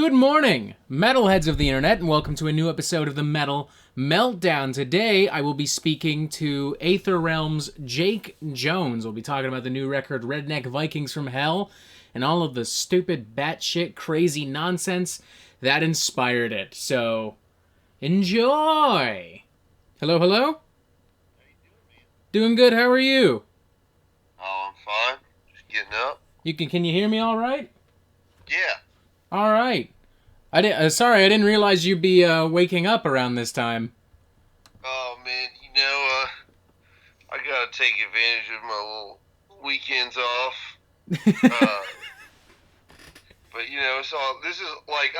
Good morning, metalheads of the internet, and welcome to a new episode of the Metal Meltdown. Today, I will be speaking to Aether Realm's Jake Jones. We'll be talking about the new record, Redneck Vikings From Hell, and all of the stupid, batshit, crazy nonsense that inspired it. So, enjoy! Hello, hello? Doing good, how are you? Oh, I'm fine. Just getting up. Can you hear me all right? Yeah. All right. Sorry, I didn't realize you'd be waking up around this time. Oh man, I gotta take advantage of my little weekends off. Uh, but this is like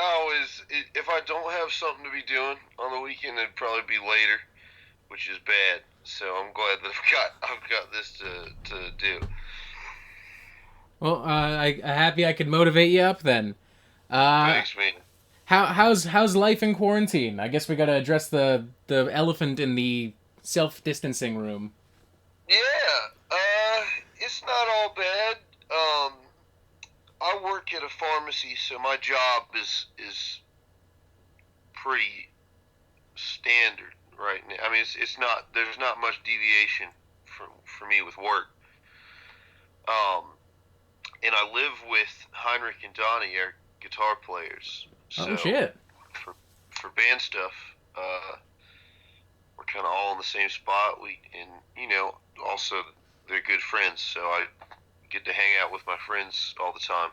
if I don't have something to be doing on the weekend, it'd probably be later, which is bad. So I'm glad that I've got this to do. Well, I'm happy I could motivate you up then. Thanks, man. How's life in quarantine? I guess we gotta address the elephant in the self-distancing room. Yeah, it's not all bad. I work at a pharmacy, so my job is pretty standard right now. I mean, it's not there's not much deviation for me with work. Um, and I live with Heinrich and Donnie, our guitar players. Oh So shit! for band stuff, we're kind of all in the same spot. Also they're good friends, so I get to hang out with my friends all the time.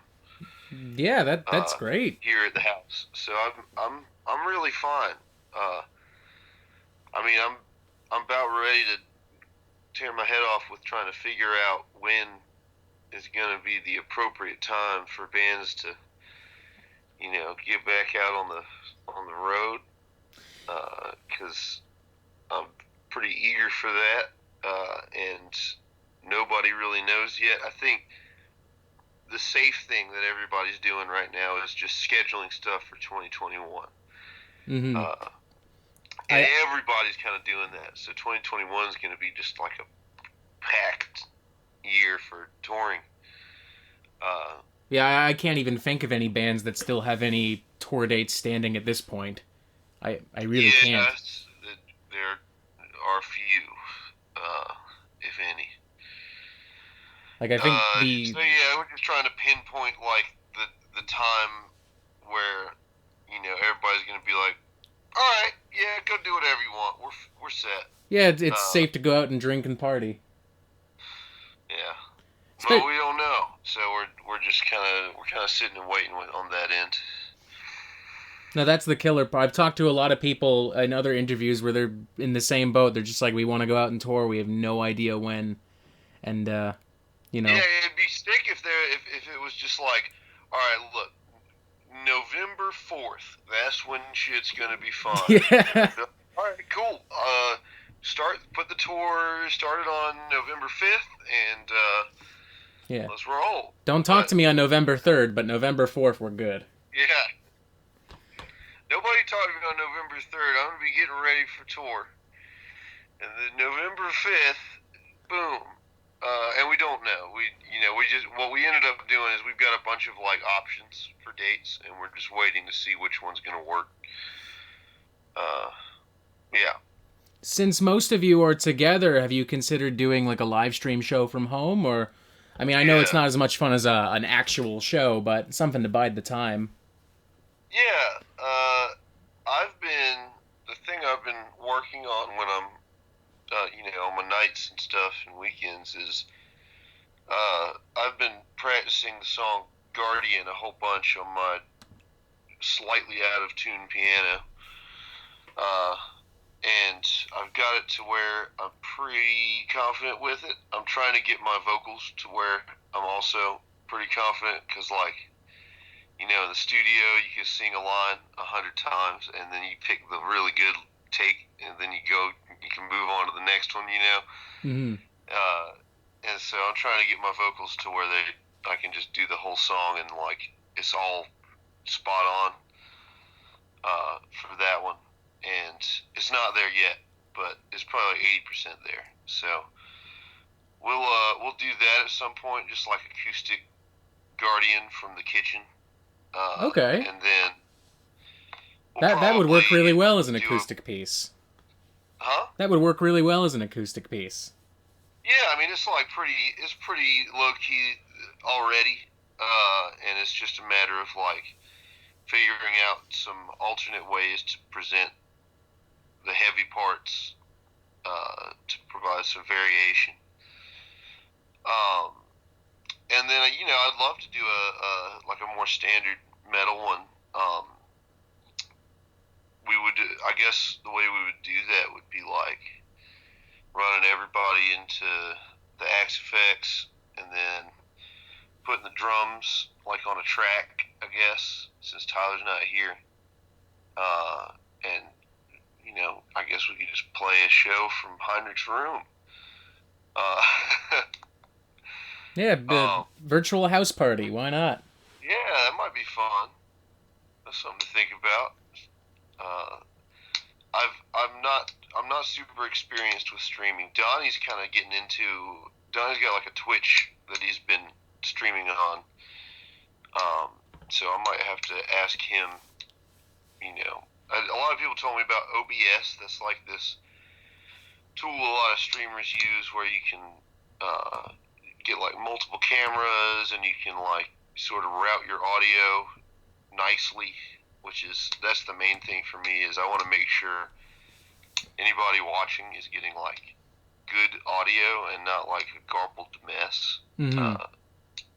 Yeah, that's great. Here at the house. So I'm really fine. Uh, I mean, I'm about ready to tear my head off with trying to figure out when is going to be the appropriate time for bands to, get back out on the road. Because I'm pretty eager for that, and nobody really knows yet. I think the safe thing that everybody's doing right now is just scheduling stuff for 2021. Mm-hmm. And everybody's kind of doing that. So 2021 is going to be just like a packed year for touring. Yeah, I can't even think of any bands that still have any tour dates standing at this point. I really can't. Yes, there are few, if any. Like I think the So yeah, we're just trying to pinpoint like the time where everybody's gonna be like, all right, yeah, go do whatever you want. We're set. yeah, it's safe to go out and drink and party. Yeah. Spe- Well, we don't know, so we're just kind of sitting and waiting on that end. No, that's the killer part. I've talked to a lot of people in other interviews where they're in the same boat. They're just like, we want to go out and tour. We have no idea when, and Yeah, it'd be sick if it was just like, all right, look, November 4th. That's when shit's gonna be fun. Yeah. All right, cool. Put the tour started on November 5th, and Yeah. let's roll. Don't talk to me on November 3rd, but November 4th we're good. Yeah. Nobody talked to me on November 3rd. I'm gonna be getting ready for tour, and then November 5th, boom. And we don't know. What we ended up doing is we've got a bunch of like options for dates, and we're just waiting to see which one's gonna work. Yeah. Since most of you are together, have you considered doing like a live stream show from home? Or, I mean, I know it's Yeah. not as much fun as an actual show, but something to bide the time. Yeah. The thing I've been working on when I'm, on my nights and stuff and weekends is, I've been practicing the song Guardian a whole bunch on my slightly out of tune piano. And I've got it to where I'm pretty confident with it. I'm trying to get my vocals to where I'm also pretty confident because, like, in the studio, you can sing a line 100 times, and then you pick the really good take, and then you can move on to the next one, Mm-hmm. And so I'm trying to get my vocals to where I can just do the whole song, and, like, it's all spot on for that one. And it's not there yet, but it's probably 80% there. So we'll do that at some point, just like acoustic Guardian from the kitchen. Okay. And then That would work really well as an do acoustic piece. Huh? That would work really well as an acoustic piece. Yeah, I mean it's pretty low key already, and it's just a matter of like figuring out some alternate ways to present the heavy parts to provide some variation. And then I'd love to do a more standard metal one. I guess the way we would do that would be like running everybody into the axe effects and then putting the drums like on a track, I guess, since Tyler's not here. And I guess we could just play a show from Heinrich's room. Yeah, virtual house party. Why not? Yeah, that might be fun. That's something to think about. I'm not super experienced with streaming. Donnie's got like a Twitch that he's been streaming on. So I might have to ask him. A lot of people told me about OBS. That's like this tool a lot of streamers use where you can get like multiple cameras and you can like sort of route your audio nicely, that's the main thing for me is I want to make sure anybody watching is getting like good audio and not like a garbled mess. Mm-hmm.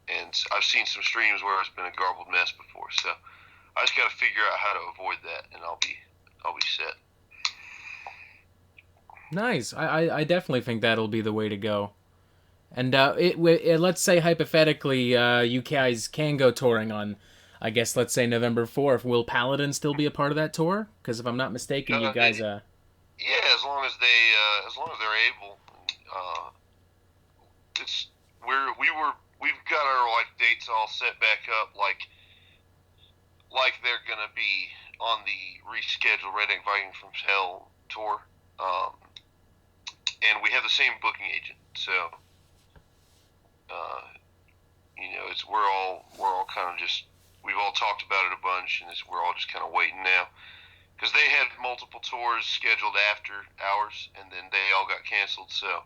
And I've seen some streams where it's been a garbled mess before, so I just got to figure out how to avoid that, and I'll be set. Nice. I definitely think that'll be the way to go. And let's say hypothetically, you guys can go touring on, I guess, let's say November 4th. Will Paladin still be a part of that tour? Because if I'm not mistaken, you guys. Yeah, as long as they're able. We've got our like dates all set back up, like they're gonna be on the rescheduled Redneck Vikings From Hell tour. And we have the same booking agent, so we're all kind of just, we've all talked about it a bunch, and we're all just kind of waiting now because they had multiple tours scheduled after ours, and then they all got canceled. So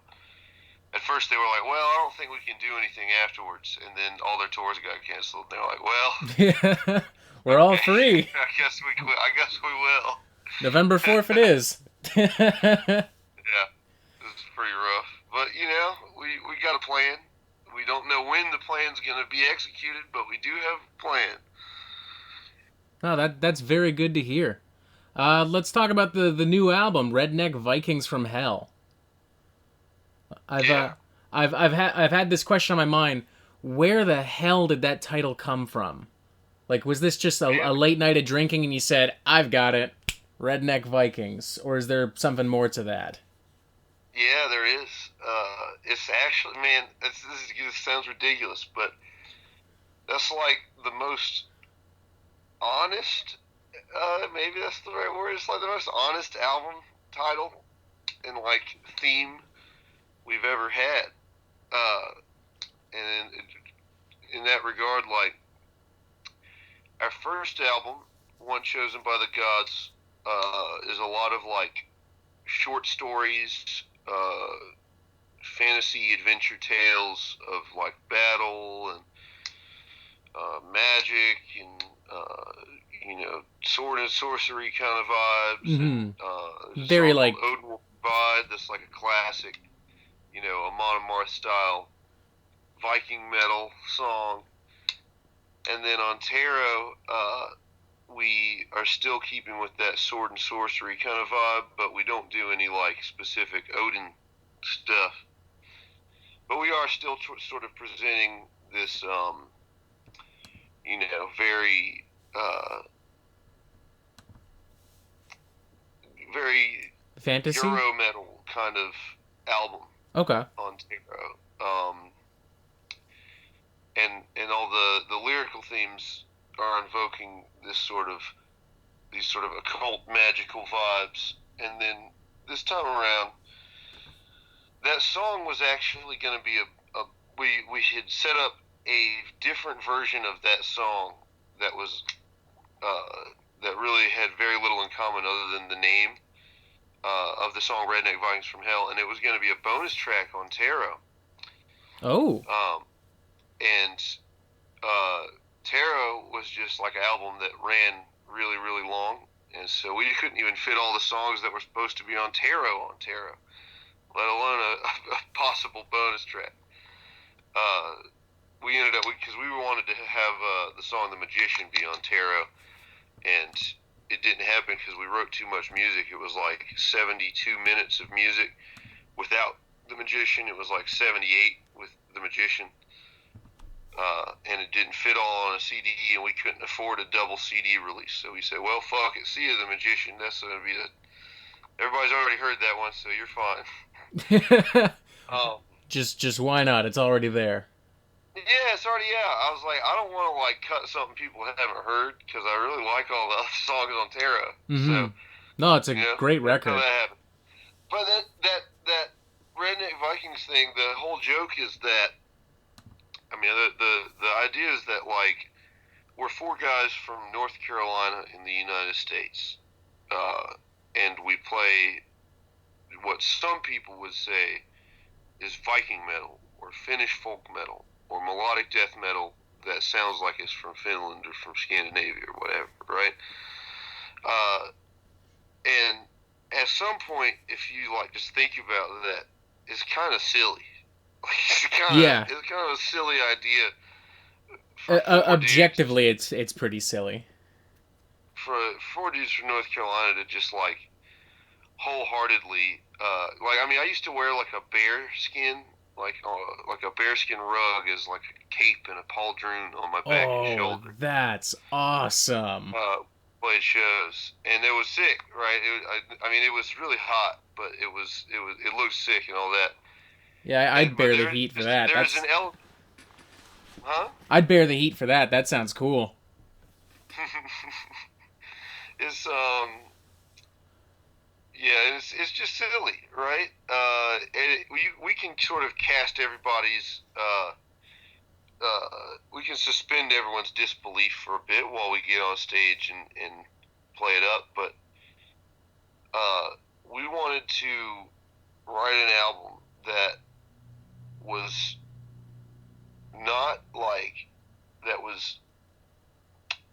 at first they were like, "Well, I don't think we can do anything afterwards," and then all their tours got canceled. They were like, "Well, yeah, we're all free. I guess we will." November 4th it is. Yeah, this is pretty rough. But, we got a plan. We don't know when the plan's going to be executed, but we do have a plan. Oh, that's very good to hear. Let's talk about the new album, Redneck Vikings From Hell. I've had this question on my mind. Where the hell did that title come from? Like, was this just a late night of drinking and you said, "I've got it, Redneck Vikings," or is there something more to that? Yeah, there is. It's actually, man, this sounds ridiculous, but that's like the most honest, maybe that's the right word. It's like the most honest album title and like theme we've ever had. And in that regard, like our first album, One Chosen by the Gods, is a lot of like short stories, fantasy adventure tales of like battle and magic and sword and sorcery kind of vibes. Mm-hmm. And, very like Odin vibe. That's like a classic, Amon Amarth style Viking metal song. And then on Tarot, we are still keeping with that sword and sorcery kind of vibe, but we don't do any like specific Odin stuff. But we are still sort of presenting this, very, very fantasy Euro metal kind of album. Okay. On Tarot, and all the lyrical themes are invoking these sort of occult magical vibes. And then this time around, that song was actually going to be we had set up a different version of that song that was that really had very little common other than the name of the song Redneck Vikings From Hell, and it was going to be a bonus track on Tarot. Oh. And Tarot was just like an album that ran really, really long, and so we couldn't even fit all the songs that were supposed to be on Tarot, let alone a possible bonus track. We ended up, because we wanted to have the song The Magician be on Tarot, and it didn't happen because we wrote too much music. It was like 72 minutes of music. Without The Magician, it was like 78 with The Magician. And it didn't fit all on a CD, and we couldn't afford a double CD release. So we said, well, fuck it. See You, The Magician. That's going to be it. Everybody's already heard that one, so you're fine. Just why not? It's already there. Yeah, it's already out. I was like, I don't want to like cut something people haven't heard because I really like all the other songs on Tarot. Mm-hmm. So, no, it's a great record. That happened. But that Redneck Vikings thing, the whole joke is that, I mean, the idea is that like we're four guys from North Carolina in the United States, and we play what some people would say is Viking metal or Finnish folk metal or melodic death metal that sounds like it's from Finland or from Scandinavia or whatever, right? And at some point, if you like just think about that, it's kind of silly. It's kind of a silly idea. Objectively, it's pretty silly. For four dudes from North Carolina to just like wholeheartedly, I mean, I used to wear like a bear skin, like a bearskin rug as like a cape and a pauldron on my back and shoulder. Oh, that's awesome. Played shows, and it was sick, right? I mean, it was really hot, but it looked sick and all that. Yeah, I'd bear the heat for that. There's an Huh? I'd bear the heat for that. That sounds cool. It's it's just silly, right? We can sort of cast everybody's we can suspend everyone's disbelief for a bit while we get on stage and play it up, but we wanted to write an album that was not like, that was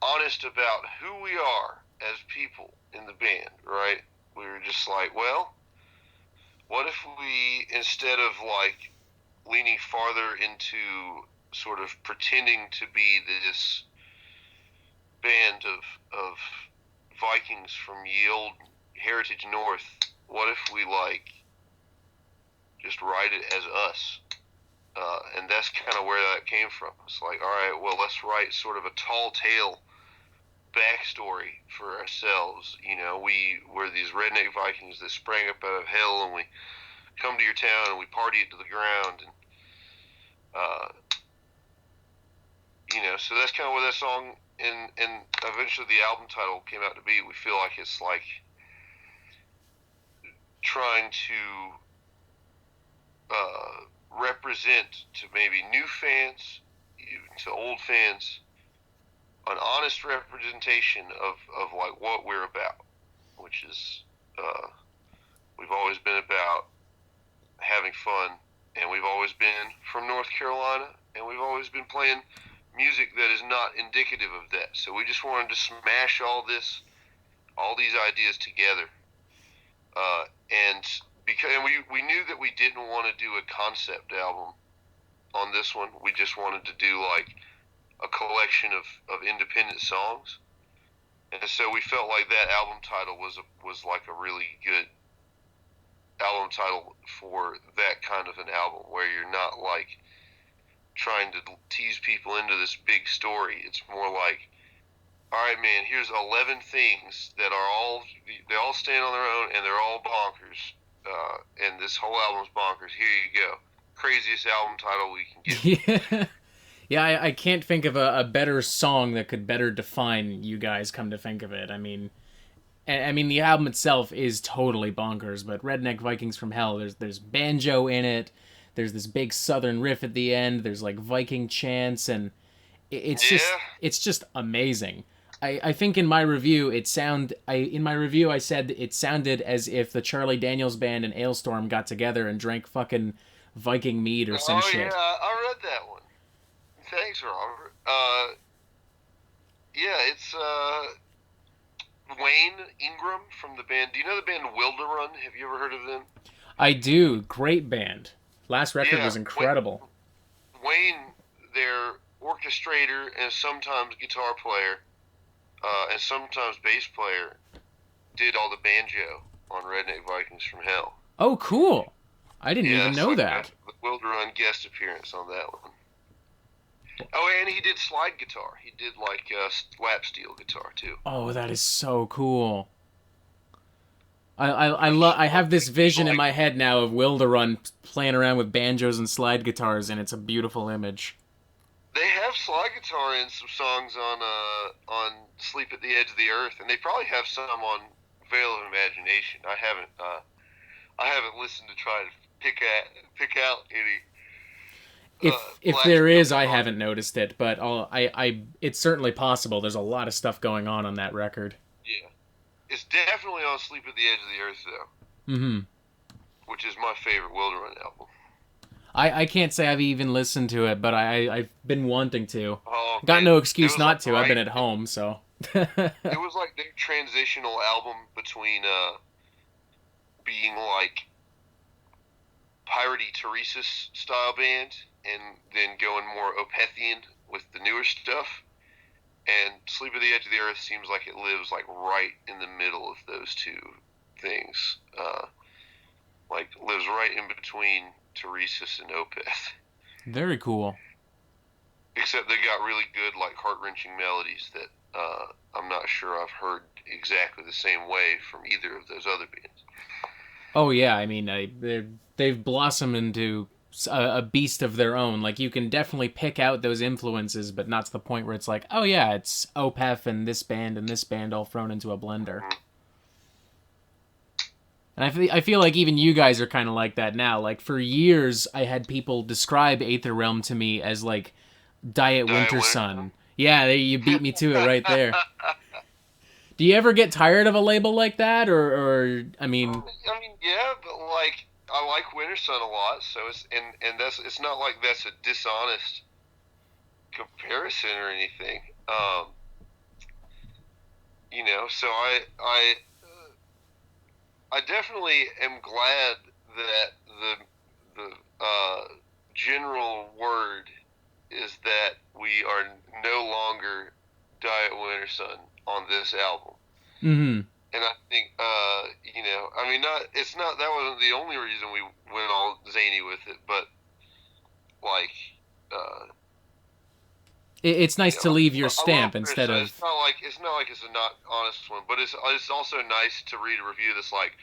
honest about who we are as people in the band, right? We were just like, well, what if we, instead of like leaning farther into sort of pretending to be this band of Vikings from ye old heritage north, what if we like just write it as us? And that's kind of where that came from. It's like, all right, well, let's write sort of a tall tale backstory for ourselves. You know, we're these redneck Vikings that sprang up out of hell, and we come to your town and we party it to the ground. And, so that's kind of what that song and eventually the album title came out to be. We feel like it's like trying to represent to maybe new fans, to old fans, an honest representation of like what we're about, which is we've always been about having fun, and we've always been from North Carolina, and we've always been playing music that is not indicative of that. So we just wanted to smash all these ideas together, and we knew that we didn't want to do a concept album on this one. We just wanted to do like a collection of independent songs, and so we felt like that album title was like a really good album title for that kind of an album, where you're not like trying to tease people into this big story. It's more like, all right, man, here's 11 things that they all stand on their own, and they're all bonkers. And this whole album's bonkers. Here you go. Craziest album title we can get. Yeah, I can't think of a better song that could better define you guys, come to think of it. I mean, the album itself is totally bonkers, but Redneck Vikings From Hell, there's banjo in it. There's this big southern riff at the end. There's like Viking chants, and it's just amazing. I think in my review I said it sounded as if the Charlie Daniels Band and Ailstorm got together and drank fucking Viking mead or some Oh shit. yeah, I read that one. Thanks, Robert. Yeah, it's Wayne Ingram from the band. Do you know the band Wilderun? Have you ever heard of them? I do. Great band. Last record Yeah, was incredible. Wayne, their orchestrator and sometimes guitar player, and sometimes bass player, did all the banjo on Redneck Vikings from Hell. Oh, cool. I didn't Yeah, even it's know like that. the Wilderun guest appearance on that one. Oh, and he did slide guitar. He did like lap steel guitar too. Oh, that is so cool. I have this vision in my head now of Wilderun playing around with banjos and slide guitars, and it's a beautiful image. They have slide guitar in some songs on Sleep at the Edge of the Earth, and they probably have some on Veil of Imagination. I haven't listened to try to pick out any. If there is, I haven't noticed it, but it's certainly possible. There's a lot of stuff going on that record. Yeah, it's definitely on Sleep at the Edge of the Earth though. Mm-hmm. Which is my favorite Wilderun album. I can't say I've even listened to it, but I've been wanting to. Oh, Got no excuse not like to. I've been at home, so. It was like their transitional album between being like piratey Teresa's style band and then going more Opethian with the newer stuff. And Sleep at the Edge of the Earth seems like it lives like right in the middle of those two things. Like lives right in between Teresa's and Opeth. Very cool. Except they got really good like heart-wrenching melodies that I'm not sure I've heard exactly the same way from either of those other bands. Oh yeah, I mean they've blossomed into a beast of their own. Like you can definitely pick out those influences, but not to the point where it's like, oh yeah, it's Opeth and this band all thrown into a blender. Mm-hmm. And I feel like even you guys are kind of like that now. Like for years, I had people describe Aether Realm to me as like Diet Winter Sun. Yeah, you beat me to it right there. Do you ever get tired of a label like that, or I mean? Yeah, but like I like Winter Sun a lot, so it's not like that's a dishonest comparison or anything. So I definitely am glad that the general word is that we are no longer Diet Winter Sun on this album. Mm-hmm. And I think, that wasn't the only reason we went all zany with it, but like, it's nice to leave your stamp instead of. It's not like it's a not honest one, but it's also nice to read a review that's like,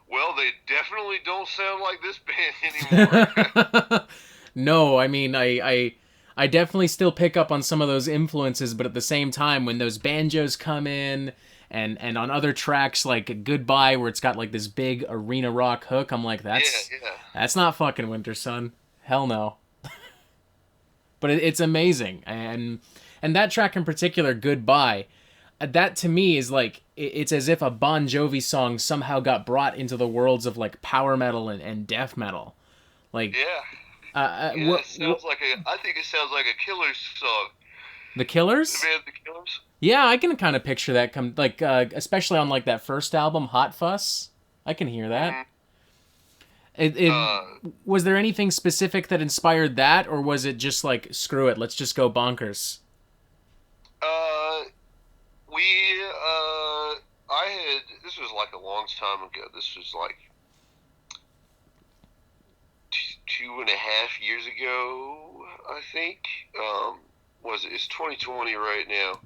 well, they definitely don't sound like this band anymore. No, I mean, I definitely still pick up on some of those influences, but at the same time, when those banjos come in, and on other tracks like Goodbye, where it's got like this big arena rock hook, I'm like, that's not fucking Winter Sun. Hell no. But it's amazing, and that track in particular, Goodbye, that to me is like it's as if a Bon Jovi song somehow got brought into the worlds of like power metal and death metal, like I think it sounds like a Killers song. The Killers? The band The Killers? Yeah, I can kind of picture that especially on like that first album, Hot Fuss. I can hear that. Mm-hmm. Was there anything specific that inspired that, or was it just like, screw it, let's just go bonkers? This was like a long time ago. This was like 2.5 years ago, I think. It's 2020 right now.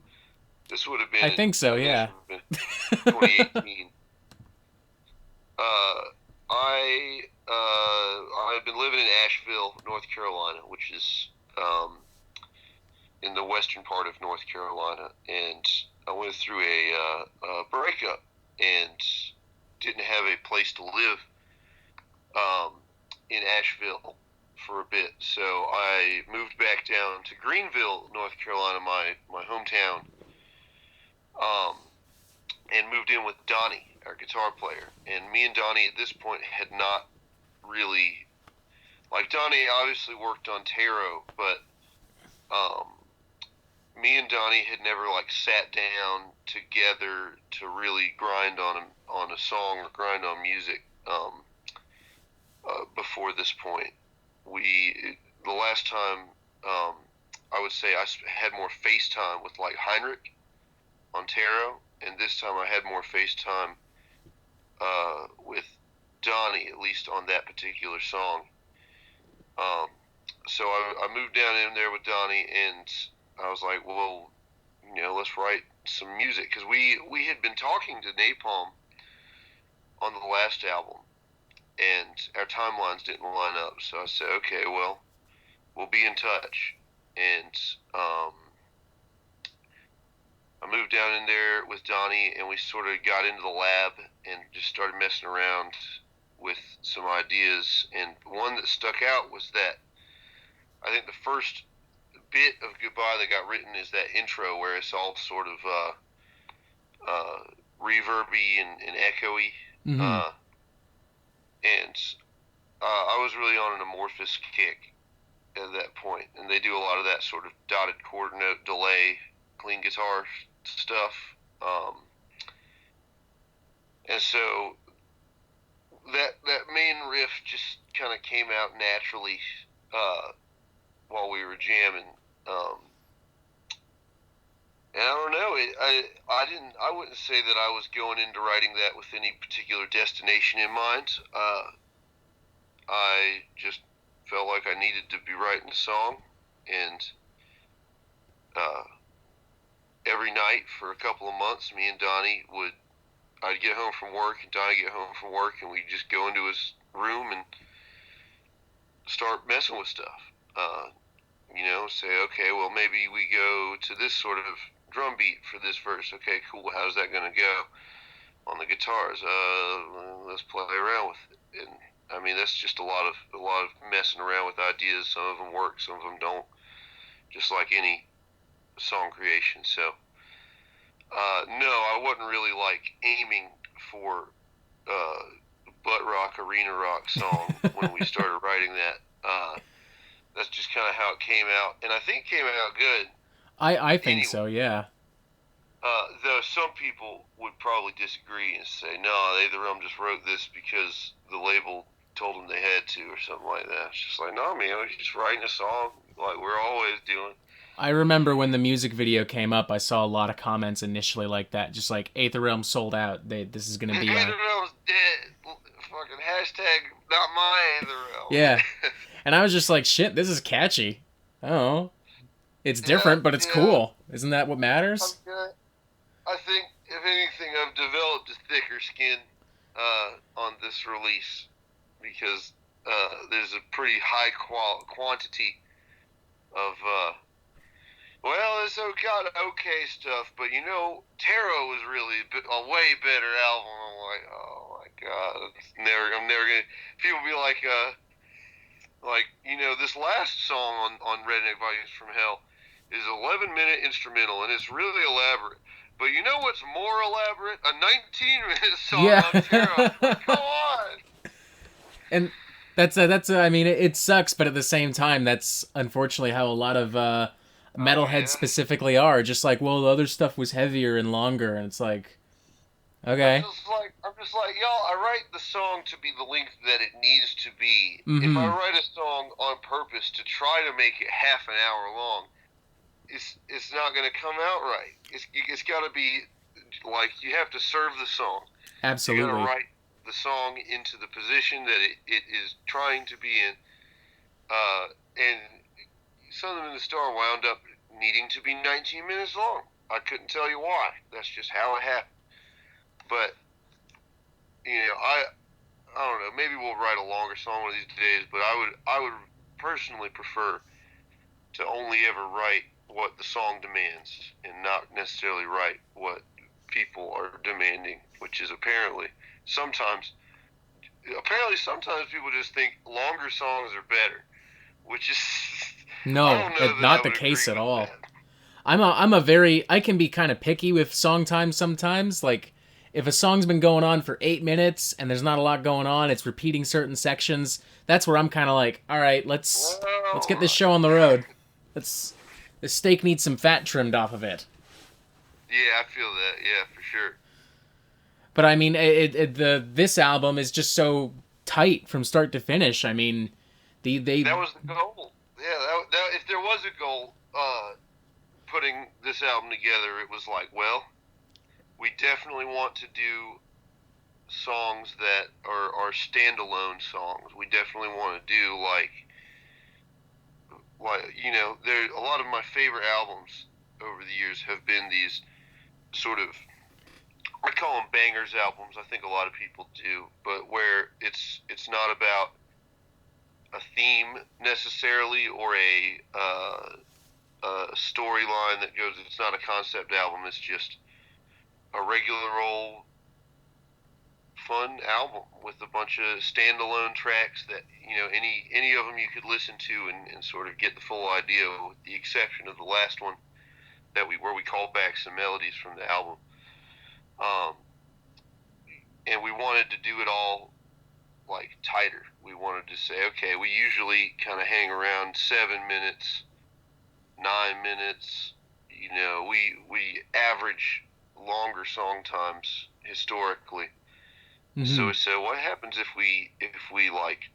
This would have been. I think so, yeah. 2018. I've been living in Asheville, North Carolina, which is in the western part of North Carolina, and I went through a breakup and didn't have a place to live in Asheville for a bit, so I moved back down to Greenville, North Carolina, my hometown, um, and moved in with Donnie, our guitar player. And me and Donnie at this point had not really, like, Donnie obviously worked on Tarot, but me and Donnie had never like sat down together to really grind on a song or grind on music before this point. The last time I would say I had more FaceTime with like Heinrich on Tarot, and this time I had more FaceTime with Donnie, at least on that particular song. So I moved down in there with Donnie, and I was like, well, let's write some music, because we had been talking to Napalm on the last album, and our timelines didn't line up. So I said, okay, well, we'll be in touch. And I moved down in there with Donnie, and we sort of got into the lab and just started messing around with some ideas. And one that stuck out was that I think the first bit of Goodbye that got written is that intro where it's all sort of reverby and echoey. Mm-hmm. And I was really on an Amorphous kick at that point, and they do a lot of that sort of dotted chord note delay, clean guitar stuff. And so that main riff just kind of came out naturally while we were jamming. And I don't know, I wouldn't say that I was going into writing that with any particular destination in mind. I just felt like I needed to be writing a song, and every night for a couple of months, me and Donnie I'd get home from work, and Donnie get home from work, and we'd just go into his room and start messing with stuff. Say, okay, well, maybe we go to this sort of drum beat for this verse. Okay, cool. How's that going to go on the guitars? Let's play around with it. And I mean, that's just a lot of messing around with ideas. Some of them work, some of them don't. Just like any song creation. So, no, I wasn't really like aiming for butt rock, arena rock song when we started writing that. That's just kind of how it came out, and I think it came out good. I think anyway, so, yeah. Though some people would probably disagree and say, no, ÆTHER just wrote this because the label told them they had to, or something like that. It's just like, no, man, we're just writing a song like we're always doing. I remember when the music video came up, I saw a lot of comments initially like that, just like #AetherRealm sold out. This is gonna be ÆTHER's dead. Fucking hashtag not my ÆTHER. Yeah. And I was just like, shit, this is catchy. Oh, it's different, but it's cool. Isn't that what matters? I think, if anything, I've developed a thicker skin on this release, because there's a pretty high quantity of it's got okay stuff, but Tarot was really a way better album. I'm like, oh my god, I'm never gonna. People be like, this last song on Redneck Vikings From Hell is 11-minute instrumental, and it's really elaborate. But you know what's more elaborate? A 19-minute song on Tarot. Come on. And that's I mean, it sucks, but at the same time, that's unfortunately how a lot of metalheads specifically are. Just like, well, the other stuff was heavier and longer, and it's like, okay. I'm just like, y'all, I write the song to be the length that it needs to be. Mm-hmm. If I write a song on purpose to try to make it half an hour long, it's not going to come out right. It's got to be, like, you have to serve the song. Absolutely. You got to write the song into the position that it is trying to be in. And Something in the Star wound up needing to be 19 minutes long. I couldn't tell you why. That's just how it happened. But I don't know. Maybe we'll write a longer song one of these days. But I would personally prefer to only ever write what the song demands, and not necessarily write what people are demanding, which is apparently sometimes people just think longer songs are better, which is no, not the case at all. I can be kind of picky with song time sometimes. Like, if a song's been going on for 8 minutes and there's not a lot going on, it's repeating certain sections. That's where I'm kind of like, all right, let's get this show on the road. The steak needs some fat trimmed off of it. Yeah, I feel that. Yeah, for sure. But I mean, this album is just so tight from start to finish. I mean, That was the goal. Yeah, if there was a goal, putting this album together, it was like, well, we definitely want to do songs that are standalone songs. We definitely want to do like there a lot of my favorite albums over the years have been these sort of, I call them bangers albums. I think a lot of people do, but where it's not about a theme necessarily or a storyline that goes. It's not a concept album. It's just a regular old fun album with a bunch of standalone tracks that any of them you could listen to and sort of get the full idea, with the exception of the last one where we called back some melodies from the album. And we wanted to do it all like tighter. We wanted to say, okay, we usually kind of hang around 7 minutes, 9 minutes. We average longer song times historically. Mm-hmm. So what happens if we like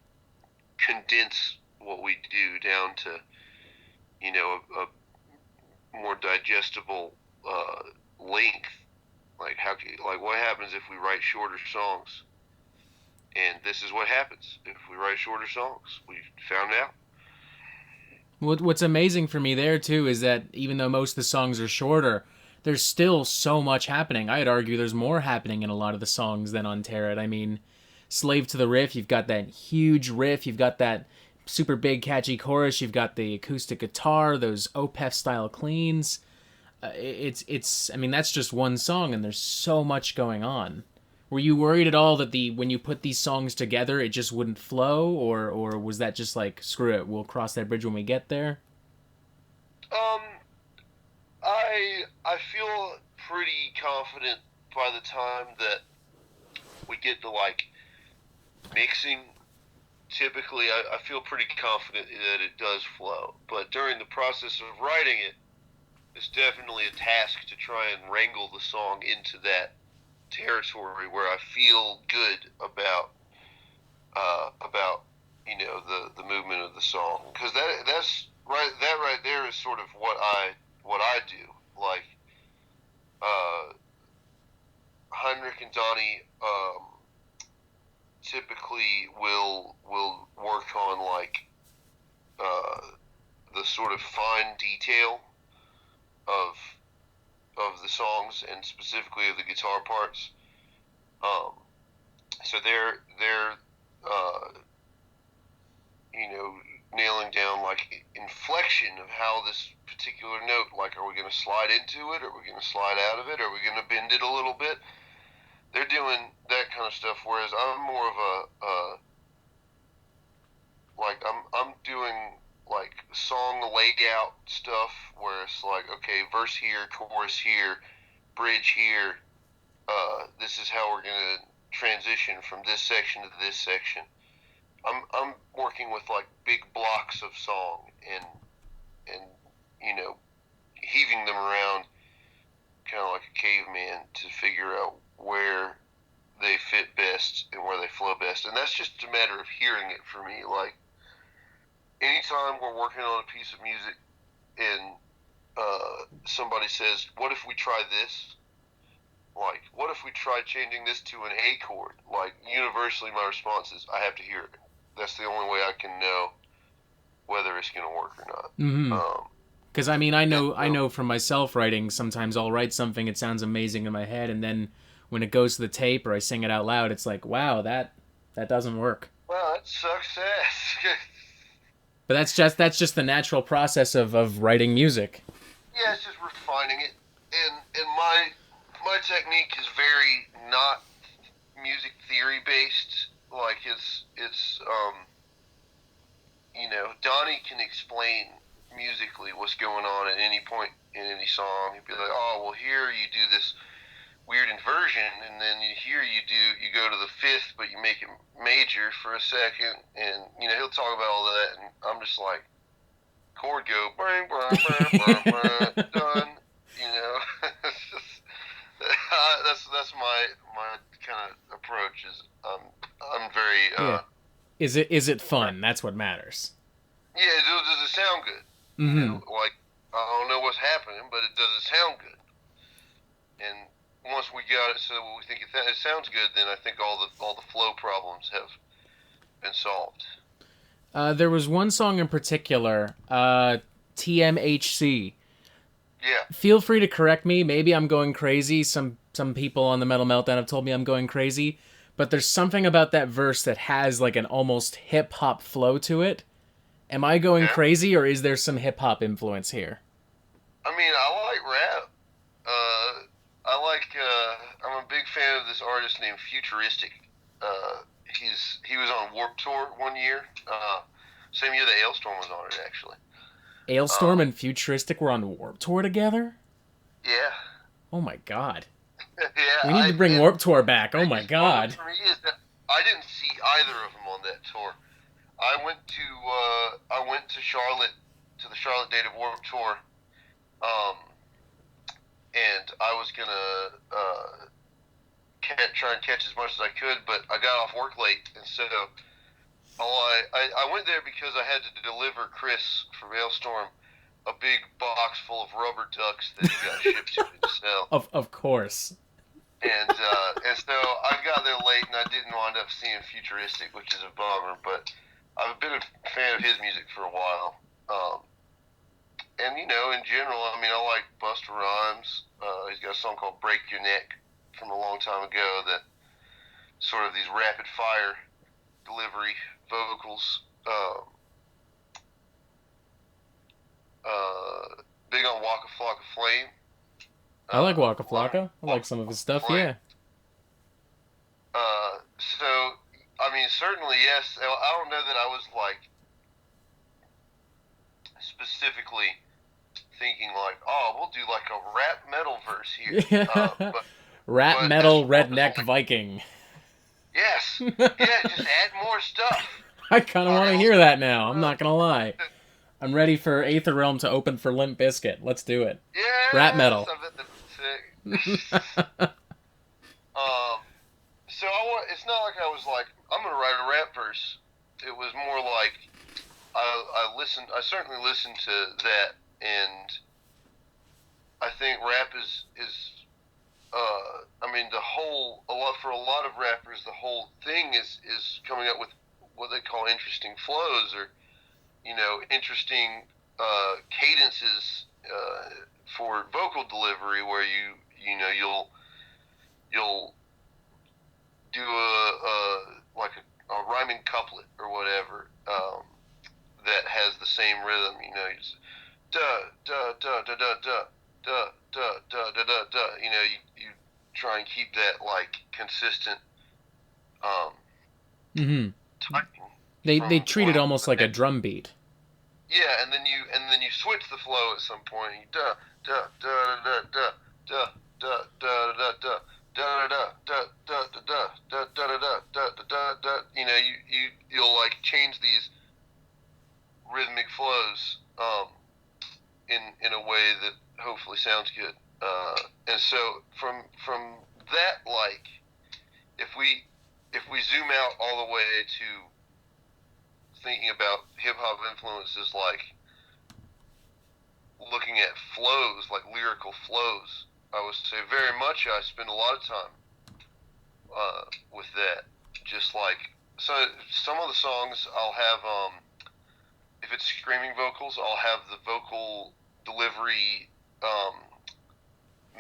condense what we do down to a more digestible length? Like what happens if we write shorter songs? And this is what happens if we write shorter songs. We found out. What's amazing for me there too is that even though most of the songs are shorter, there's still so much happening. I'd argue there's more happening in a lot of the songs than on Tear It. I mean, Slave to the Riff, you've got that huge riff, you've got that super big catchy chorus, you've got the acoustic guitar, those Opeth style cleans. I mean, that's just one song and there's so much going on. Were you worried at all that when you put these songs together, it just wouldn't flow, or was that just like, screw it, we'll cross that bridge when we get there? Um, I feel pretty confident by the time that we get to like mixing. Typically, I feel pretty confident that it does flow. But during the process of writing it, it's definitely a task to try and wrangle the song into that territory where I feel good about the movement of the song, because that's right there is sort of what I do. Like Heinrich and Donnie typically will work on like the sort of fine detail of the songs, and specifically of the guitar parts. So they're nailing down like inflection of how this particular note, like, are we going to slide into it? Are we going to slide out of it? Are we going to bend it a little bit? They're doing that kind of stuff, whereas I'm more of I'm doing like song layout stuff, where it's like, okay, verse here, chorus here, bridge here. This is how we're gonna transition from this section to this section. I'm working with like big blocks of song and heaving them around, kind of like a caveman, to figure out where they fit best and where they flow best. And that's just a matter of hearing it for me. Like, anytime we're working on a piece of music and somebody says, what if we try this? Like, what if we try changing this to an A chord? Like, universally my response is, I have to hear it. That's the only way I can know whether it's going to work or not. Mm-hmm. Because I mean, I know from myself writing, sometimes I'll write something, it sounds amazing in my head, and then when it goes to the tape or I sing it out loud, it's like, wow, that doesn't work. Well, that success. But that's just the natural process of writing music. Yeah, it's just refining it, and my technique is very not music theory based. Like, it's Donnie can explain musically what's going on at any point in any song. He'd be like, oh, well, here you do this weird inversion, and then here you go to the fifth, but you make it major for a second, and he'll talk about all that, and I'm just like, chord go, bang, bang, bang, bang, bang, done. That's my kind of approach. Is I'm very Yeah. Is it fun? That's what matters. yeah. Does it sound good? Mm-hmm. Like I don't know what's happening, but it does sound good. And once we got it so we think it sounds good, then I think all the flow problems have been solved. There was one song in particular, TMHC. Yeah. Feel free to correct me. Maybe I'm going crazy. Some people on the Metal Meltdown have told me I'm going crazy, but there's something about that verse that has like an almost hip hop flow to it. Am I going Okay. crazy, or is there some hip hop influence here? I mean, I like rap. I'm a big fan of this artist named Futuristic. He was on Warped Tour one year. Same year that Ailstorm was on it, actually. Ailstorm and Futuristic were on Warped Tour together? Yeah. Oh my god. Yeah. We need to bring Warped Tour back. Oh my Biggest problem god. for me is that I didn't see either of them on that tour. I went to Charlotte to the Charlotte date of Warped Tour, um, and I was gonna try and catch as much as I could, but I got off work late, and so I went there because I had to deliver Chris from Hailstorm a big box full of rubber ducks that he got shipped to me to sell. Of course. And so I got there late, and I didn't wind up seeing Futuristic, which is a bummer. But I've been a fan of his music for a while. And in general, I mean, I like Busta Rhymes. He's got a song called "Break Your Neck" from a long time ago that sort of these rapid fire delivery vocals. Big on Waka Flocka Flame. I like Waka Flocka. I like some of his stuff, yeah. So, I mean, certainly, yes. I don't know that I was, like, specifically thinking, like, oh, we'll do, like, a rap metal verse here. Rap metal redneck Viking. Yes. Yeah, just add more stuff. I kind of want to hear that now. I'm not going to lie. I'm ready for Aether Realm to open for Limp Bizkit. Let's do it. Yeah. Rap metal. So it's not like I was like, I'm going to write a rap verse. It was more like I certainly listened to that, and I think rap is I mean, for a lot of rappers, the whole thing is coming up with what they call interesting flows, or interesting cadences for vocal delivery, where you'll do a rhyming couplet or whatever that has the same rhythm. You just da da da da da da da da da da da da. You try and keep that like consistent timing. They treat it almost like a drum beat. Yeah, and then you switch the flow at some point. You da da da da da da da da da da. Da da da da da da da da da da da da. You'll like change these rhythmic flows in a way that hopefully sounds good. And so from that, like if we zoom out all the way to thinking about hip hop influences, like looking at flows, like lyrical flows, I would say very much I spend a lot of time with that. Just like some of the songs I'll have, if it's screaming vocals, I'll have the vocal delivery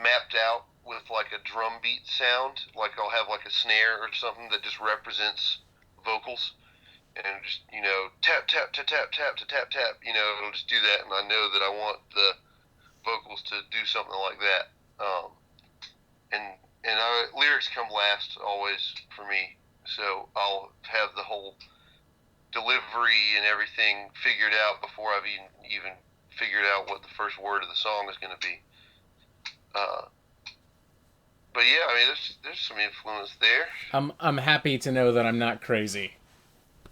mapped out with like a drum beat sound. Like I'll have like a snare or something that just represents vocals, and just tap tap tap tap tap tap tap. It'll just do that, and I know that I want the vocals to do something like that. Lyrics come last always for me, so I'll have the whole delivery and everything figured out before I've even figured out what the first word of the song is going to be. But yeah, I mean, there's some influence there. I'm happy to know that I'm not crazy.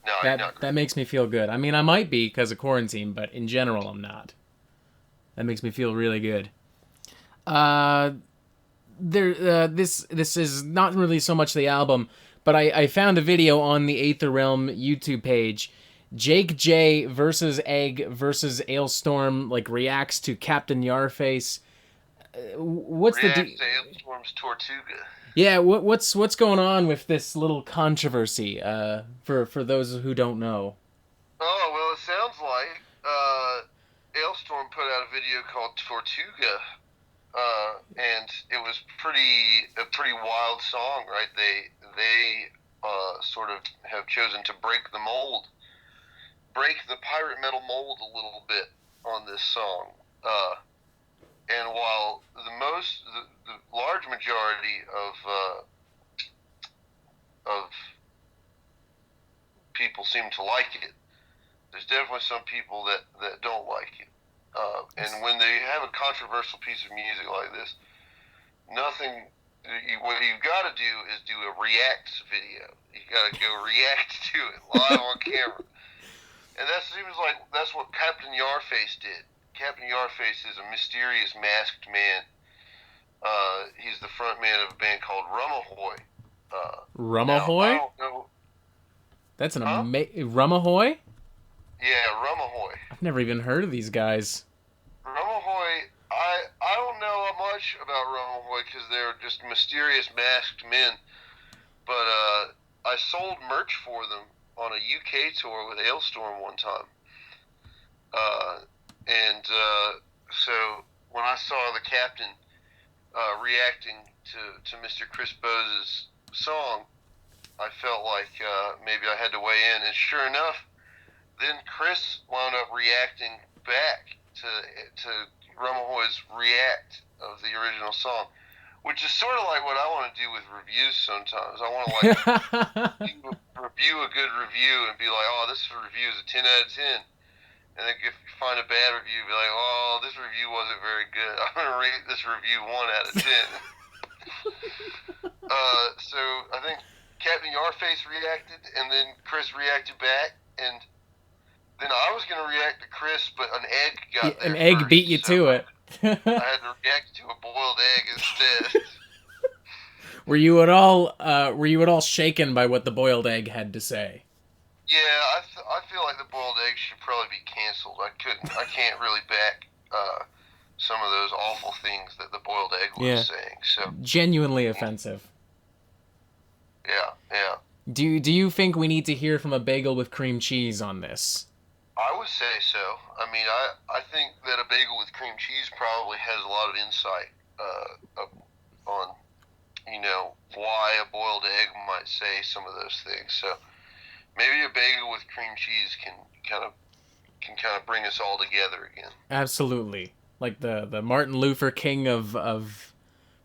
No, you're not crazy. That makes me feel good. I mean, I might be because of quarantine, but in general, I'm not. That makes me feel really good. This is not really so much the album, but I found a video on the Aether Realm YouTube page. Jake J versus Egg versus Ailstorm reacts to Captain Yarface. What's Reacts to Ailstorm's Tortuga. Yeah, what's going on with this little controversy? For those who don't know. Oh well, it sounds like Ailstorm put out a video called Tortuga, and it was a pretty wild song, right? They sort of have chosen to break the pirate metal mold a little bit on this song. And while the large majority of people seem to like it, there's definitely some people that don't like it. And when they have a controversial piece of music like this, what you've got to do is do a react video. You got to go react to it live on camera. And that seems like that's what Captain Yarface did. Captain Yarface is a mysterious masked man. He's the front man of a band called Rumahoy. Rumahoy? I don't know. That's an Rumahoy? Yeah, Rumahoy. I've never even heard of these guys. Rumahoy, I don't know much about Rumahoy because they're just mysterious masked men. But I sold merch for them on a UK tour with Ailstorm one time. So when I saw the Captain reacting to Mr. Chris Bose's song, I felt like maybe I had to weigh in. And sure enough, then Chris wound up reacting back to Rumahoy's react of the original song, which is sort of like what I want to do with reviews sometimes. I want to review a good review and be like, oh, this review is a 10 out of 10. And then if you find a bad review, be like, oh, this review wasn't very good. I'm going to rate this review 1 out of 10. So I think Captain Yarface reacted, and then Chris reacted back, and then I was going to react to Chris, but an egg got there. An egg first, beat you to it. I had to react to a boiled egg instead. Were you at all shaken by what the boiled egg had to say? Yeah, I feel like the boiled egg should probably be canceled. I can't really back some of those awful things that the boiled egg was saying. So genuinely offensive. Yeah. Do you think we need to hear from a bagel with cream cheese on this? I would say so. I mean, I think that a bagel with cream cheese probably has a lot of insight on, why a boiled egg might say some of those things. So maybe a bagel with cream cheese can kind of bring us all together again. Absolutely, like the Martin Luther King of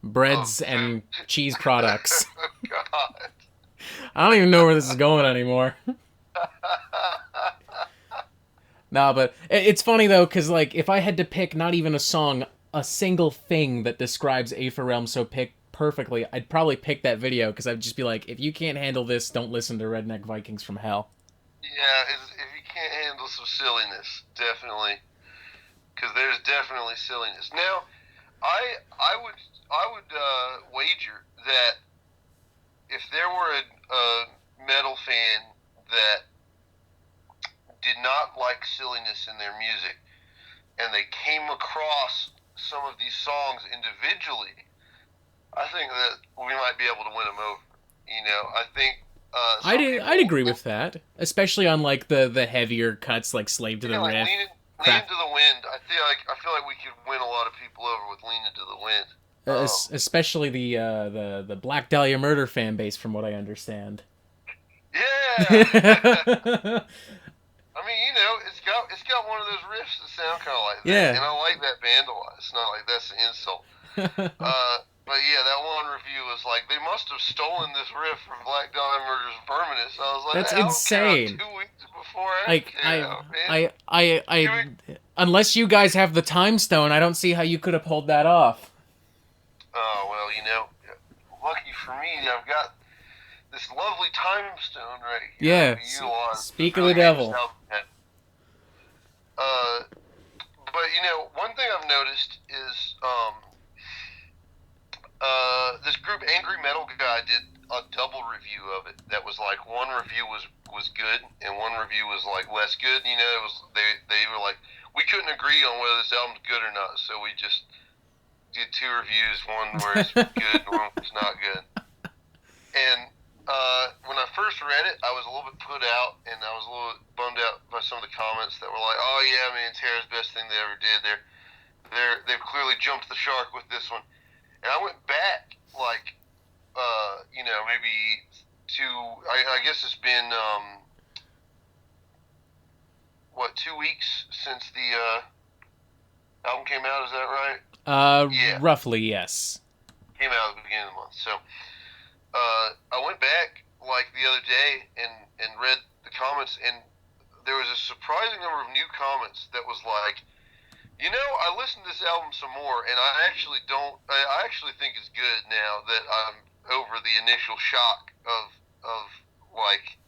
breads and cheese products. Oh, God. I don't even know where this is going anymore. No, but it's funny though, because if I had to pick not even a song, a single thing that describes Aether Realm so perfectly, I'd probably pick that video, because I'd just be like, if you can't handle this, don't listen to Redneck Vikings From Hell. Yeah, if you can't handle some silliness, definitely, because there's definitely silliness. Now, I would wager that if there were a metal fan that did not like silliness in their music, and they came across some of these songs individually, I think that we might be able to win them over. I think I'd agree with that, especially on the heavier cuts like "Slave to the Riff." Lean into the Wind. I feel like we could win a lot of people over with "Lean into the Wind." Especially the Black Dahlia Murder fan base, from what I understand. Yeah. I mean, it's got one of those riffs that sound kind of like that. Yeah. And I like that band a lot. It's not like that's an insult. But yeah, that one review was like, they must have stolen this riff from Black Dahlia Murder's Verminous. I was like, that's insane. 2 weeks before Unless you guys have the time stone, I don't see how you could have pulled that off. Oh, well, lucky for me, I've got this lovely time stone right here. Yeah, speak of the devil. But, one thing I've noticed is this group Angry Metal Guy did a double review of it. That was like one review was good and one review was like less good. It was they were like, we couldn't agree on whether this album's good or not, so we just did two reviews, one where it's good and one where it's not good. And when I first read it, I was a little bit put out, and I was a little bit bummed out by some of the comments that were like, "Oh yeah, man, Terra's best thing they ever did. They've clearly jumped the shark with this one." And I went back, like, maybe to I guess it's been 2 weeks since the album came out. Is that right? Yeah. Roughly, yes. Came out at the beginning of the month, so. I went back like the other day and read the comments, and there was a surprising number of new comments that was like, I listened to this album some more, and I actually think it's good now that I'm over the initial shock of like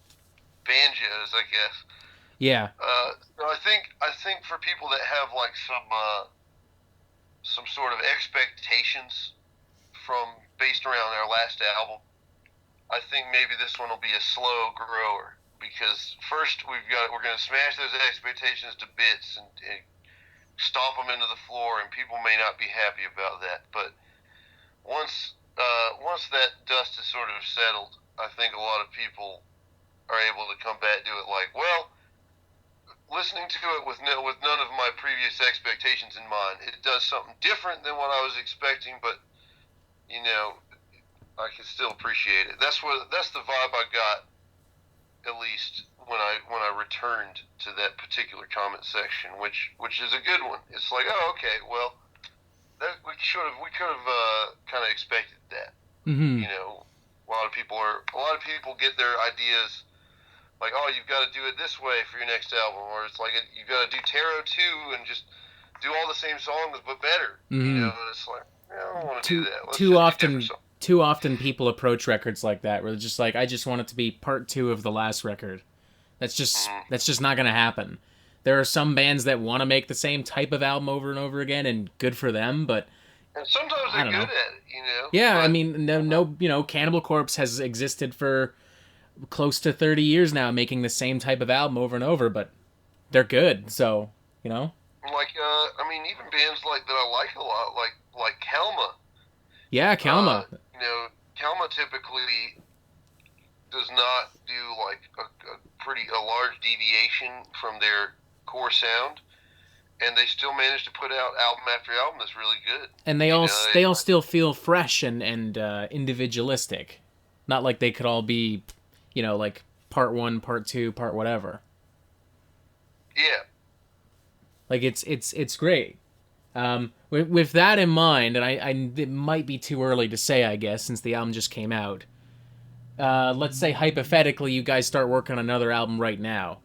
banjos, I guess. Yeah. So I think for people that have like some sort of expectations based around our last album, I think maybe this one will be a slow grower, because first we're going to smash those expectations to bits and stomp them into the floor, and people may not be happy about that. But once that dust is sort of settled, I think a lot of people are able to come back to it like, well, listening to it with none of my previous expectations in mind, it does something different than what I was expecting, but I can still appreciate it. That's the vibe I got, at least when I returned to that particular comment section, which is a good one. It's like, oh, okay, well, we could have kind of expected that. Mm-hmm. A lot of people get their ideas like, oh, you've got to do it this way for your next album, or it's like you've got to do Tarot 2 and just do all the same songs but better. Mm-hmm. And it's like, I don't want to do that. Too often people approach records like that where they're just like, I just want it to be part 2 of the last record. That's just not going to happen. There are some bands that want to make the same type of album over and over again, and good for them, but and sometimes they're good at it, Yeah, but, I mean, no, Cannibal Corpse has existed for close to 30 years now, making the same type of album over and over, but they're good, so, Like, even bands like that I like a lot, like Kalma. Yeah, Kalma. Kalma typically does not do like a large deviation from their core sound, and they still manage to put out album after album that's really good. And they all still feel fresh and individualistic, not like they could all be, like part 1, part 2, part whatever. Yeah. Like it's great. With that in mind, and it might be too early to say, I guess, since the album just came out. Let's say hypothetically you guys start working on another album right now.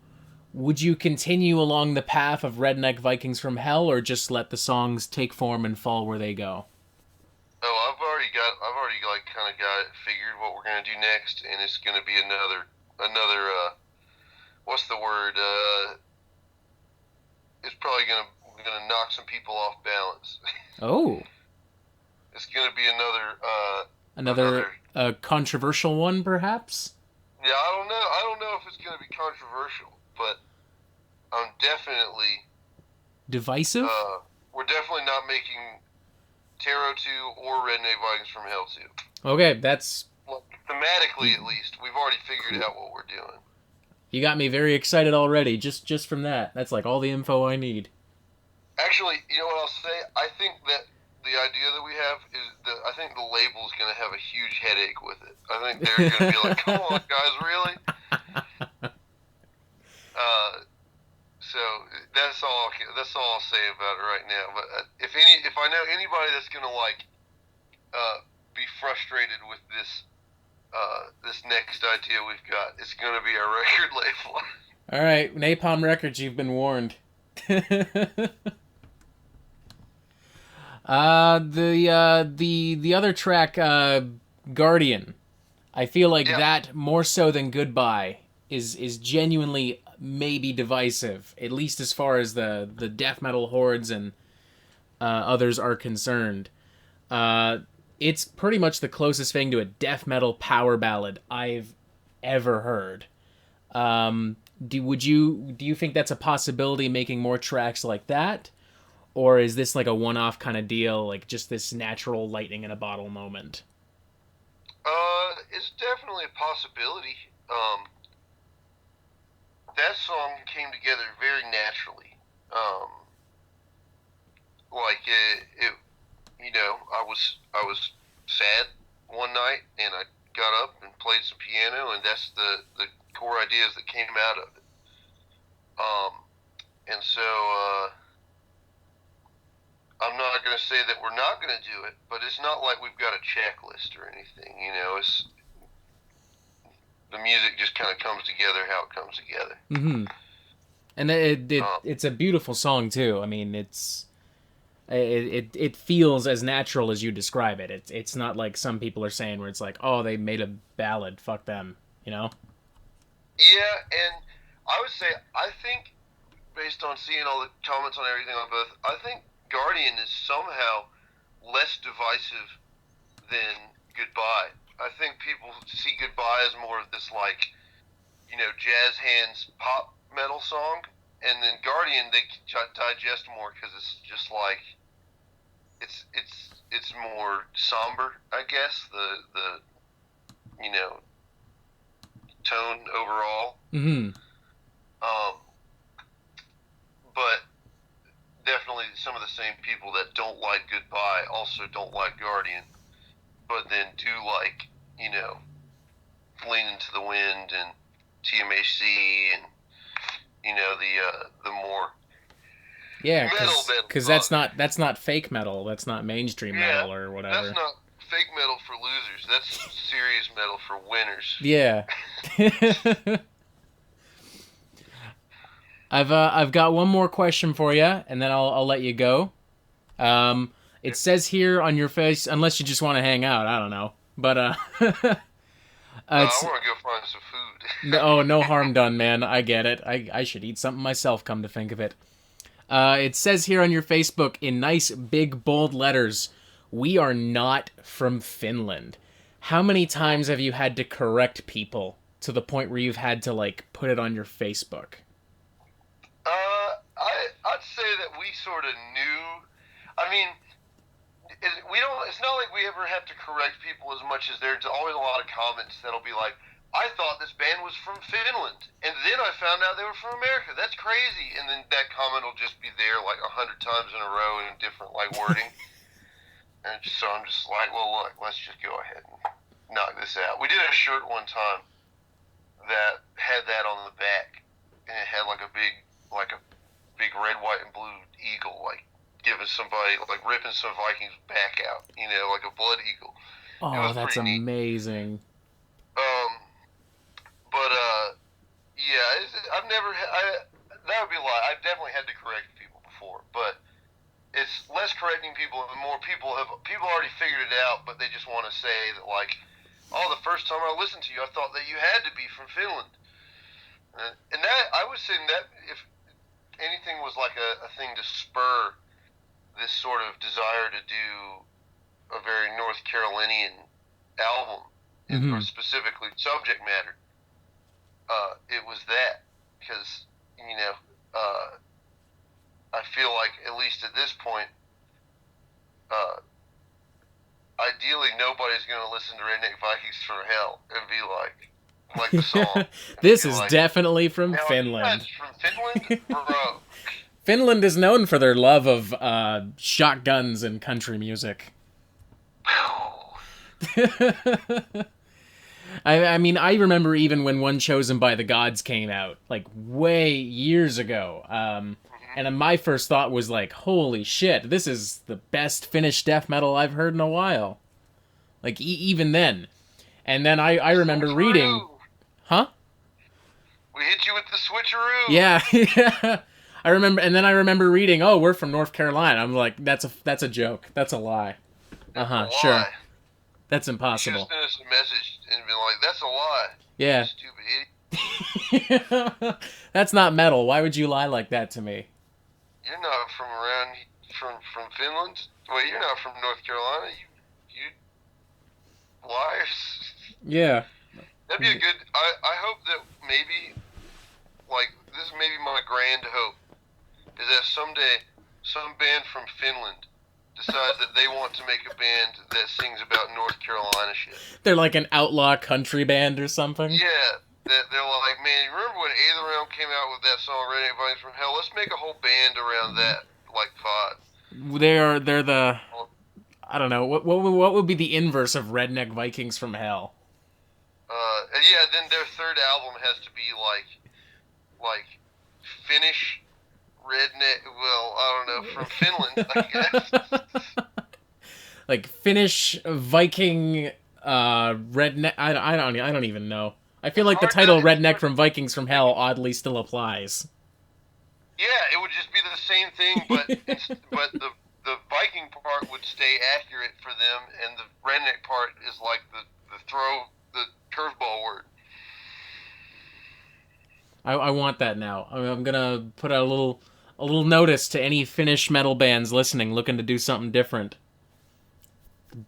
Would you continue along the path of Redneck Vikings from Hell, or just let the songs take form and fall where they go? Oh, I've already kind of got it figured what we're gonna do next, and it's gonna be another what's the word? It's probably gonna knock some people off balance. Oh. It's gonna be another controversial one, perhaps? Yeah, I don't know if it's gonna be controversial, but I'm definitely divisive. We're definitely not making Tarot 2 or Redneck Vikings from Hell 2. Okay, that's thematically at least. We've already figured out what we're doing. You got me very excited already, just from that. That's like all the info I need. Actually, you know what I'll say? I think that the idea that we have is that I think the label is going to have a huge headache with it. I think they're going to be like, come on, guys, really? So that's all I'll say about it right now. But if I know anybody that's going to be frustrated with this next idea we've got, it's going to be our record label. All right, Napalm Records, you've been warned. The other track, Guardian. I feel like Yeah. that more so than Goodbye is genuinely maybe divisive, at least as far as the death metal hordes and others are concerned. It's pretty much the closest thing to a death metal power ballad I've ever heard. Do you think that's a possibility, making more tracks like that? Or is this like a one-off kind of deal, like just this natural lightning in a bottle moment? It's definitely a possibility. That song came together very naturally. Like I was sad one night, and I got up and played some piano, and that's the core ideas that came out of it. And so I'm not going to say that we're not going to do it, but it's not like we've got a checklist or anything. It's the music just kind of comes together how it comes together. Mm-hmm. And it's a beautiful song too. I mean, it feels as natural as you describe it. It's not like some people are saying where it's like, oh, they made a ballad, fuck them, Yeah, and I would say I think, based on seeing all the comments on everything on both, I think Guardian is somehow less divisive than Goodbye. I think people see Goodbye as more of this, like, jazz hands pop metal song, and then Guardian they digest more because it's just like it's more somber, I guess, the tone overall. Mm-hmm. But definitely some of the same people that don't like Goodbye also don't like Guardian, but then do like, Lean Into the Wind and TMAC and, the more Yeah, metal because that's not fake metal. That's not mainstream metal or whatever. That's not fake metal for losers. That's serious metal for winners. Yeah. I've got one more question for you, and then I'll let you go. It says here on your face, unless you just want to hang out, I don't know. But I want to go find some food. no harm done, man. I get it. I should eat something myself, come to think of it. It says here on your Facebook in nice big bold letters, "We are not from Finland." How many times have you had to correct people to the point where you've had to put it on your Facebook? I'd say that we sort of knew. I mean, we don't. It's not like we ever have to correct people as much as there's always a lot of comments that'll be like, "I thought this band was from Finland, and then I found out they were from America. That's crazy." And then that comment will just be there 100 times in a row in different wording. And so I'm just like, well, look, let's just go ahead and knock this out. We did a shirt one time that had that on the back, and it had a big red, white, and blue eagle, giving somebody, ripping some Vikings back out, like a blood eagle. Oh, that's amazing. But yeah, I've never, that would be a lie. I've definitely had to correct people before, but it's less correcting people and more people already figured it out, but they just want to say that oh, the first time I listened to you, I thought that you had to be from Finland. And that, I would say that if anything was a thing to spur this sort of desire to do a very North Carolinian album, Mm-hmm. or specifically subject matter, it was that, because, I feel like, at least at this point, ideally nobody's going to listen to Redneck Vikings From Hell and be like the song. This is definitely from Finland. That's from Finland? Bro. Finland is known for their love of shotguns and country music. I mean, I remember even when One Chosen by the Gods came out, way years ago. And my first thought was holy shit, this is the best Finnish death metal I've heard in a while. Even then. And then I remember reading... Huh? We hit you with the switcheroo. Yeah, yeah. I remember, and then I remember reading, "Oh, we're from North Carolina." I'm like, "That's a joke. That's a lie." Sure. That's You should impossible. have sent us a message and been like, "That's a lie." Yeah. Stupid idiot. That's not metal. Why would you lie like that to me? You're not from Finland. Wait, you're not from North Carolina. You liars. Yeah. That'd be a good. I hope that maybe, like, this is maybe my grand hope, is that someday some band from Finland decides that they want to make a band that sings about North Carolina shit. They're like an outlaw country band or something. Yeah, they're like, man, you remember when ÆTHER came out with that song Redneck Vikings From Hell? Let's make a whole band around that, like, vibe. They're the, I don't know, what would be the inverse of Redneck Vikings From Hell? Yeah, then their third album has to be like Finnish redneck. Well, I don't know, from Finland, I guess. Like Finnish Viking redneck. I don't even know. I feel like the title "Redneck from Vikings from Hell" oddly still applies. Yeah, it would just be the same thing, but the Viking part would stay accurate for them, and the redneck part is like the curveball word. I want that now. I'm gonna put out a little notice to any Finnish metal bands listening, looking to do something different.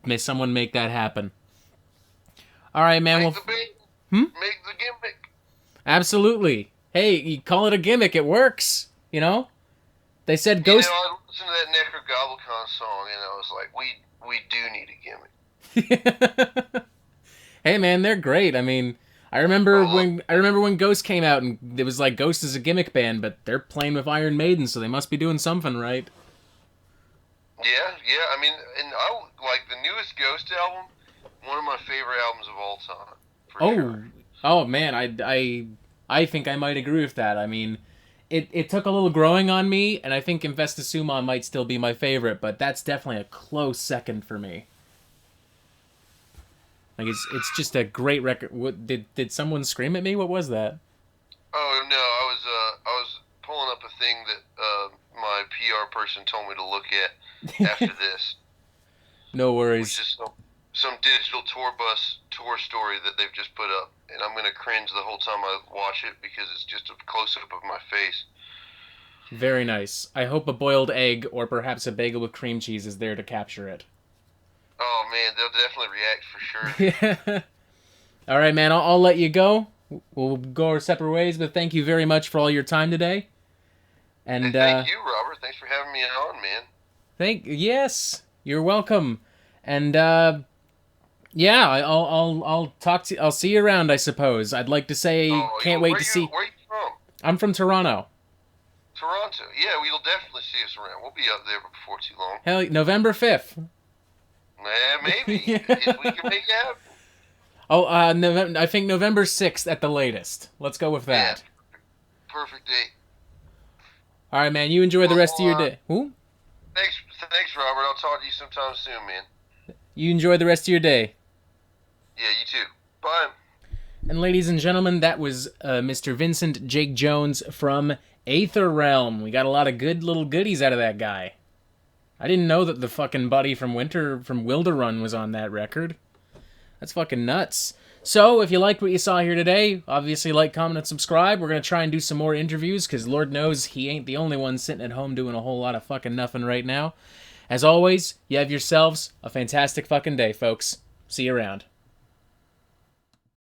May someone make that happen. All right, man. Make the gimmick. Absolutely. Hey, you call it a gimmick, it works. You know? They said Ghost... I listened to that Necrogoblicon song, and I was like, we do need a gimmick. Hey, man, they're great. I mean, I remember when Ghost came out, and it was like Ghost is a gimmick band, but they're playing with Iron Maiden, so they must be doing something right. Yeah. I mean, and I like the newest Ghost album. One of my favorite albums of all time. Sure. Oh man, I think I might agree with that. I mean, it took a little growing on me, and I think Infestasuma might still be my favorite, but that's definitely a close second for me. Like it's just a great record. What did someone scream at me? What was that? Oh no, I was pulling up a thing that my PR person told me to look at after this. No worries. Which is some digital tour bus tour story that they've just put up, and I'm gonna cringe the whole time I watch it because it's just a close up of my face. Very nice. I hope a boiled egg or perhaps a bagel with cream cheese is there to capture it. Oh man, they'll definitely react for sure. Yeah. All right, man. I'll let you go. We'll go our separate ways, but thank you very much for all your time today. And thank you, Robert. Thanks for having me on, man. Yes, you're welcome. And yeah, I'll talk to. I'll see you around, I suppose. I'd like to say, can't wait to see. Where are you from? I'm from Toronto. Toronto. Yeah, we'll definitely see us around. We'll be up there before too long. Hell, November 5th. Maybe if we can make it happen. Oh, I think November 6th at the latest. Let's go with that. Yeah, perfect date. All right, man. You enjoy the rest of your day. Ooh? Thanks, Robert. I'll talk to you sometime soon, man. You enjoy the rest of your day. Yeah, you too. Bye. And ladies and gentlemen, that was Mr. Vincent Jake Jones from Aether Realm. We got a lot of good little goodies out of that guy. I didn't know that the fucking buddy from Wilder Run was on that record. That's fucking nuts. So, if you liked what you saw here today, obviously like, comment, and subscribe. We're going to try and do some more interviews, because Lord knows he ain't the only one sitting at home doing a whole lot of fucking nothing right now. As always, you have yourselves a fantastic fucking day, folks. See you around.